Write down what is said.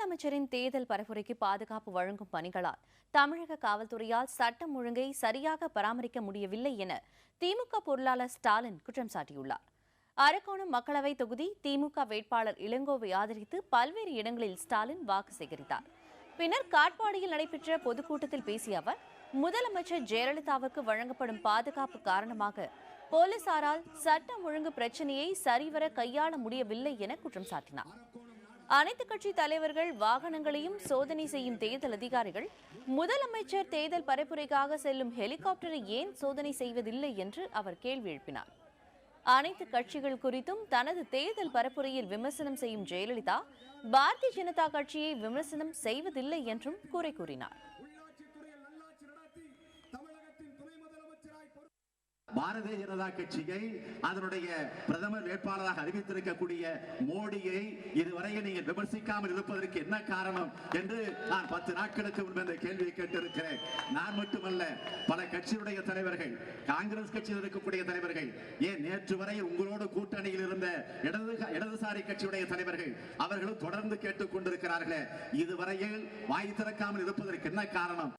முதலமைச்சரின் தேர்தல் பரப்புரைக்கு பாதுகாப்பு வழங்கும் பணிகளால் தமிழக காவல்துறையால் சட்டம் ஒழுங்கை சரியாக பராமரிக்க முடியவில்லை என திமுக பொருளாளர் ஸ்டாலின் குற்றம் சாட்டியுள்ளார். அரக்கோணம் மக்களவை தொகுதி திமுக வேட்பாளர் இளங்கோவை ஆதரித்து பல்வேறு இடங்களில் ஸ்டாலின் வாக்கு சேகரித்தார். பின்னர் காட்பாடியில் நடைபெற்ற பொதுக்கூட்டத்தில் பேசிய அவர், முதலமைச்சர் ஜெயலலிதாவுக்கு வழங்கப்படும் பாதுகாப்பு காரணமாக போலீசாரால் சட்டம் ஒழுங்கு பிரச்சினையை சரிவர கையாள முடியவில்லை என குற்றம் சாட்டினார். அனைத்து கட்சி தலைவர்கள் வாகனங்களையும் சோதனை செய்யும் தேர்தல் அதிகாரிகள் முதலமைச்சர் தேர்தல் பரப்புரைக்காக செல்லும் ஹெலிகாப்டரை ஏன் சோதனை செய்வதில்லை என்று அவர் கேள்வி எழுப்பினார். அனைத்து கட்சிகள் குறித்தும் தனது தேர்தல் பரப்புரையில் விமர்சனம் செய்யும் ஜெயலலிதா பாரதிய ஜனதா கட்சியை விமர்சனம் செய்வதில்லை என்றும் குறை கூறினார். பாரதிய ஜனதா கட்சியை அதனுடைய பிரதமர் வேட்பாளராக அறிவித்திருக்கக்கூடிய மோடியை இதுவரையில் நீங்கள் விமர்சிக்காமல் இருப்பதற்கு என்ன காரணம் என்று நான் 10 நாட்களுக்கு முன்பு இந்த கேள்வியை கேட்டிருக்கிறேன். நான் மட்டுமல்ல, பல கட்சியுடைய தலைவர்கள், காங்கிரஸ் கட்சியில் இருக்கக்கூடிய தலைவர்கள், ஏன் நேற்று வரை உங்களோடு கூட்டணியில் இருந்த இடதுசாரி கட்சியுடைய தலைவர்கள் அவர்களும் தொடர்ந்து கேட்டுக் கொண்டிருக்கிறார்கள். இதுவரையில் வாய் திறக்காமல் இருப்பதற்கு என்ன காரணம்?